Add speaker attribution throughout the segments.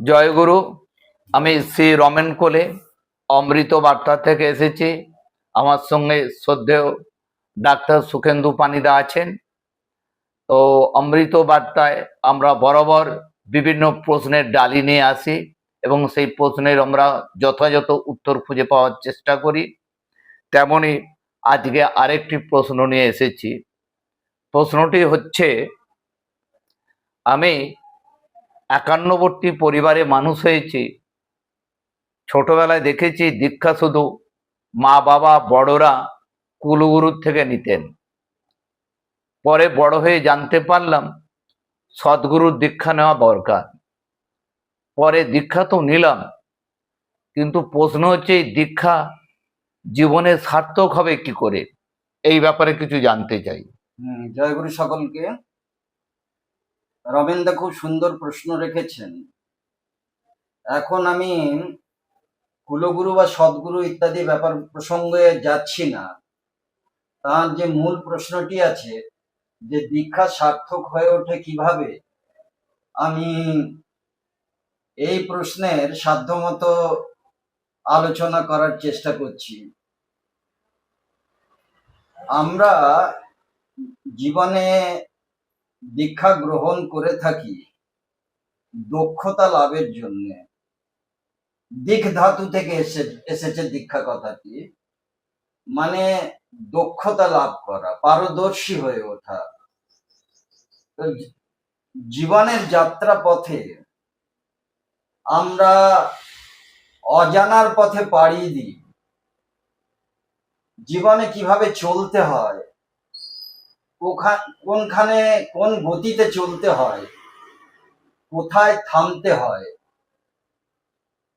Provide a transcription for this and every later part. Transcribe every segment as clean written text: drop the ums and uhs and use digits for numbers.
Speaker 1: জয়গুরু। আমি শ্রী রমেন কোলে অমৃত বার্তা থেকে এসেছি। আমার সঙ্গে শ্রদ্ধেয় ডাক্তার সুখেন্দু পানিদা আছেন। তো অমৃত বার্তায় আমরা বরাবর বিভিন্ন প্রশ্নের ডালি নিয়ে আসি এবং সেই প্রশ্নের আমরা যথাযথ উত্তর খুঁজে পাওয়ার চেষ্টা করি। তেমনি আজকে আরেকটি প্রশ্ন নিয়ে এসেছি। প্রশ্নটি হচ্ছে, আমি 51বর্তী পরিবারে মানুষ হয়েছি। ছোটবেলায় দেখেছি দীক্ষা শুধু মা বাবা বড়রা কুলগুরুর থেকে নিতেন। পরে বড় হয়ে জানতে পারলাম সদ্গুরুর দীক্ষা নেওয়া দরকার। পরে দীক্ষা তো নিলাম, কিন্তু প্রশ্ন হচ্ছে এই দীক্ষা জীবনে সার্থক হবে কি করে, এই ব্যাপারে কিছু জানতে চাই।
Speaker 2: জয়গুরু সকলকে। রবীন্দ্র খুব সুন্দর প্রশ্ন রেখেছেন। এখন আমি কুলগুরু বা সদ্গুরু ইত্যাদি ব্যাপার প্রসঙ্গে যাচ্ছি না। তার যে মূল প্রশ্নটি আছে যে দীক্ষা সার্থক হয়ে ওঠে কিভাবে, আমি এই প্রশ্নের সাধ্যমতো আলোচনা করার চেষ্টা করছি। আমরা জীবনে দীক্ষা গ্রহণ করে থাকি দক্ষতা লাভের জন্য। দিক ধাতু থেকে এসেছে দীক্ষা কথাটি, মানে দক্ষতা লাভ করা, পারদর্শী হয়ে ওঠা। জীবনের যাত্রা পথে আমরা অজানার পথে পাড়ি দিই। জীবনে কিভাবে চলতে হয়, কোনখানে কোন গতিতে চলতে হয়, কোথায় থামতে হয়,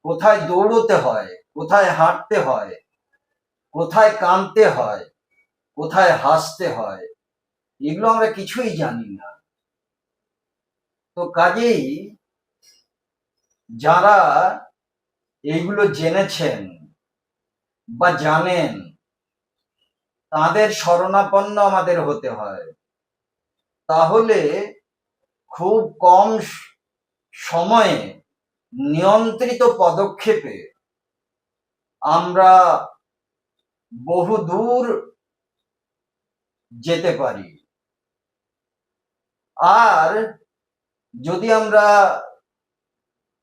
Speaker 2: কোথায় দৌড়তে হয়, কোথায় হাঁটতে হয়, কোথায় কাঁদতে হয়, কোথায় হাসতে হয়, এগুলো আমরা কিছুই জানি না। তো কাজেই যারা এইগুলো জেনেছেন বা জানেন, তাদের শরণাপন্ন আমাদের হতে হয়। তাহলে খুব কম সময়ে নিয়ন্ত্রিত পদক্ষেপে আমরা বহু দূর যেতে পারি। আর যদি আমরা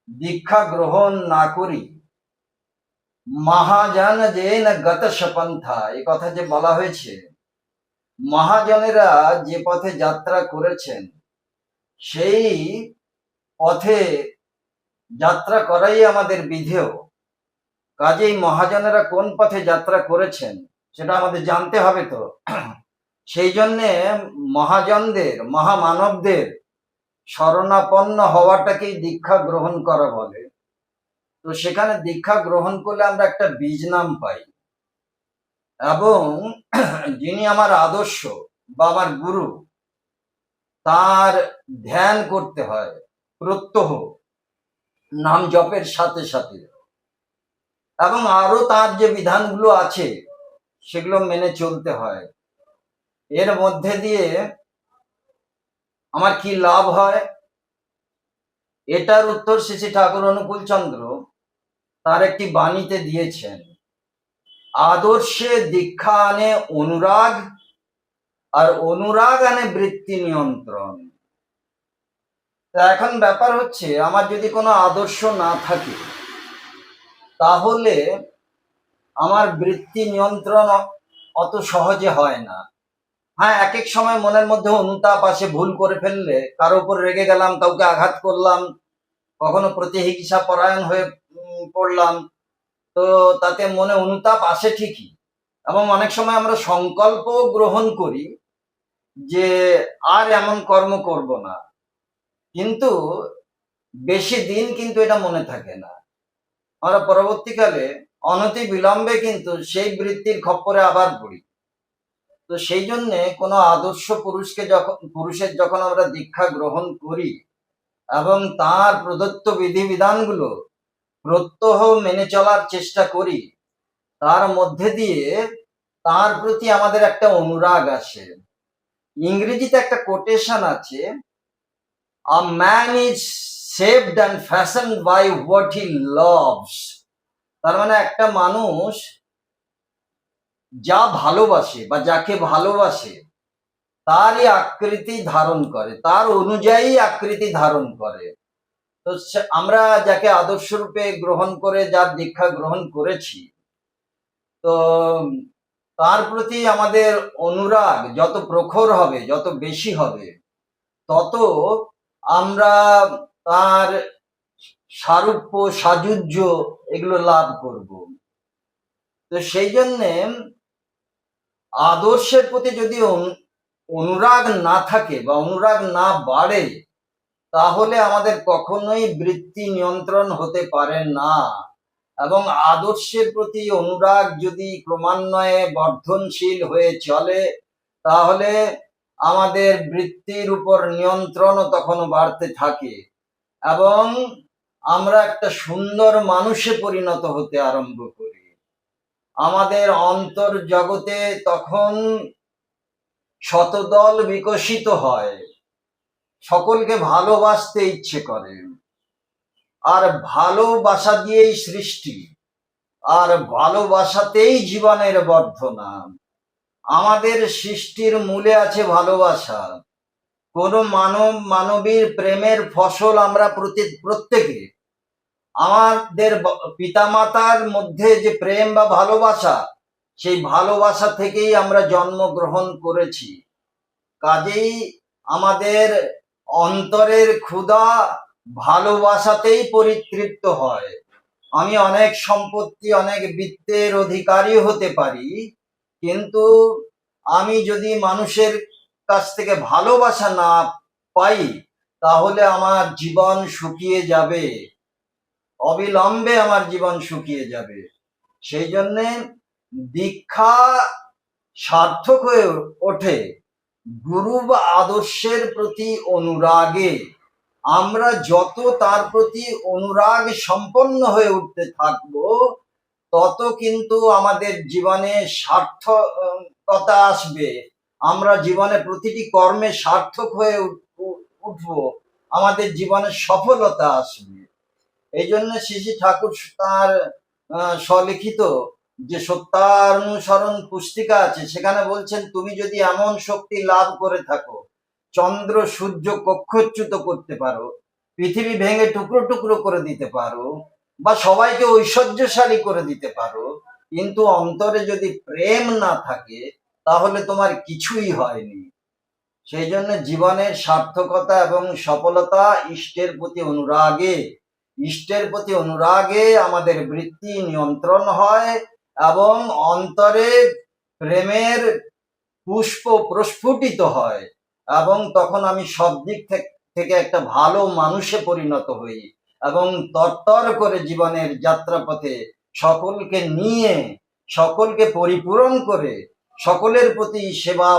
Speaker 2: দীক্ষা গ্রহণ না করি, মহাজন যেন গত সপন্থা, এই কথা যে বলা হয়েছে, মহাজনেরা যে পথে যাত্রা করেছেন সেই পথে যাত্রা করাই আমাদের বিধেয়। কাজেই মহাজনেরা কোন পথে যাত্রা করেছেন সেটা আমাদের জানতে হবে। তো সেই জন্যে মহাজনদের, মহামানবদের শরণাপন্ন হওয়াটাকেই দীক্ষা গ্রহণ করা বলে। তো সেখানে দীক্ষা গ্রহণ করলে আমরা একটা বীজ নাম পাই, এবং যিনি আমার আদর্শ বা আমার গুরু, তার ধ্যান করতে হয় প্রত্যহ নাম জপের সাথে সাথে, এবং আরো তার যে বিধানগুলো আছে সেগুলো মেনে চলতে হয়। এর মধ্যে দিয়ে আমার কি লাভ হয়, এটার উত্তর শ্রী শ্রী ঠাকুর অনুকূল চন্দ্র তার একটি বাণীতে দিয়েছেন। আদর্শে দীক্ষা আনে অনুরাগ, আর অনুরাগ আনে বৃত্তি নিয়ন্ত্রণ। এখন ব্যাপার হচ্ছে, আমার যদি কোনো আদর্শ না থাকে তাহলে আমার বৃত্তি নিয়ন্ত্রণ অত সহজে হয় না। হ্যাঁ, এক এক সময় মনের মধ্যে অনুতাপ আসে, ভুল করে ফেললে কারো উপর রেগে গেলাম, কাউকে আঘাত করলাম, কখনো প্রতিহিংসা পরায়ণ হয়ে পড়লাম, তো তাতে মনে অনুতাপ আসে ঠিকই। এবং অনেক সময় আমরা সংকল্প গ্রহণ করি যে আর এমন কর্ম করব না, কিন্তু বেশি দিন কিন্তু এটা মনে থাকে না। আমরা পরবর্তীকালে অনতি বিলম্বে কিন্তু সেই বৃত্তির খপ্পরে আবার পড়ি। তো সেই জন্যে কোনো আদর্শ পুরুষের যখন আমরা দীক্ষা গ্রহণ করি এবং তার প্রদত্ত বিধিবিধানগুলো প্রত্যহ মেনে চলার চেষ্টা করি, তার মধ্যে দিয়ে তার প্রতি আমাদের একটা অনুরাগ আসে। ইংরেজিতে একটা কোটেশন আছে, a man is shaped and fashioned by what he loves. তার মানে একটা মানুষ যা ভালোবাসে বা যাকে ভালোবাসে তারই আকৃতি ধারণ করে, তার অনুযায়ী আকৃতি ধারণ করে। তো আমরা যাকে আদর্শ রূপে গ্রহণ করে যার দীক্ষা গ্রহণ করেছি, তো তার প্রতি আমাদের অনুরাগ যত প্রখর হবে, যত বেশি হবে, তত আমরা তার সারূপ্য সাযুজ্য এগুলো লাভ করব। তো সেই জন্যে আদর্শের প্রতি যদি অনুরাগ না থাকে বা অনুরাগ না বাড়ে, তাহলে আমাদের কখনোই বৃত্তি নিয়ন্ত্রণ হতে পারে না। এবং আদর্শের প্রতি অনুরাগ যদি ক্রমান্বয়ে বর্ধনশীল হয়ে চলে, তাহলে আমাদের বৃত্তির উপর নিয়ন্ত্রণও তখনও বাড়তে থাকে এবং আমরা একটা সুন্দর মানুষে পরিণত হতে আরম্ভ করি। আমাদের অন্তর জগতে তখন শতদল বিকশিত হয়, সকলকে ভালোবাসতে ইচ্ছে করে, আর ভালোবাসা দিয়েই সৃষ্টি, আর ভালোবাসাতেই জীবনের বর্ধনা। আমাদের সৃষ্টির মূলে আছে ভালোবাসা। কোন মানবীর প্রেমের ফসল আমরা প্রত্যেকে, আমাদের পিতামাতার মধ্যে যে প্রেম বা ভালোবাসা, সেই ভালোবাসা থেকেই আমরা জন্মগ্রহণ করেছি। কাজেই আমাদের অন্তরের ক্ষুধা ভালোবাসাতেই পরিতৃপ্ত হয়। আমি অনেক সম্পত্তি, অনেক বিত্তের অধিকারী হতে পারি, কিন্তু আমি যদি মানুষের কাছ থেকে ভালোবাসা না পাই, তাহলে আমার জীবন শুকিয়ে যাবে, অবিলম্বে আমার জীবন শুকিয়ে যাবে। সেই জন্যে দীক্ষা সার্থক হয়ে ওঠে গুরু বা আদর্শের প্রতি অনুরাগে। আমরা যত তার প্রতি অনুরাগ সম্পন্ন হয়ে উঠতে থাকবো, তত কিন্তু আমাদের জীবনে সার্থকতা আসবে। আমরা জীবনে প্রতিটি কর্মে সার্থক হয়ে উঠবো, আমাদের জীবনে সফলতা আসবে। এই জন্য শ্রী শ্রী ঠাকুর তার স্বলিখিত যে সত্যানুসরণ পুস্তিকা আছে, সেখানে বলছেন, তুমি যদি এমন শক্তি লাভ করে থাকো, চন্দ্র সূর্য কক্ষচ্যুত করতে পারো, পৃথিবী ভেঙে টুকরো টুকরো করে দিতে পারো, বা সবাইকে ঐশ্বর্যশালী করে দিতে পারো, কিন্তু অন্তরে যদি প্রেম না থাকে, তাহলে তোমার কিছুই হয়নি। সেই জন্য জীবনের সার্থকতা এবং সফলতা ইষ্টের প্রতি অনুরাগে, ইষ্টের প্রতি অনুরাগে আমাদের বৃত্তি নিয়ন্ত্রণ হয় এবং অন্তরে প্রেমের পুষ্প প্রস্ফুটিত হয়, এবং তখন আমি সব দিক থেকে একটা ভালো মানুষে পরিণত হই এবং তরতর করে জীবনের যাত্রাপথে সকলকে নিয়ে, সকলকে পরিপূরণ করে, সকলের প্রতি সেবা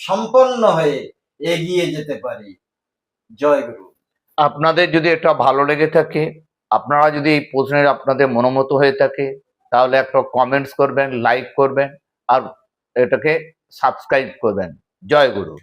Speaker 2: সম্পন্ন হয়ে এগিয়ে যেতে পারি। জয় গুরু।
Speaker 1: আপনাদের যদি এটা ভালো লেগে থাকে, আপনারা যদি এই প্রশ্নের আপনাদের মনোমত হয়ে থাকে, তাহলে একটা কমেন্টস করবেন, লাইক করবেন আর এটাকে সাবস্ক্রাইব করবেন। জয় গুরু।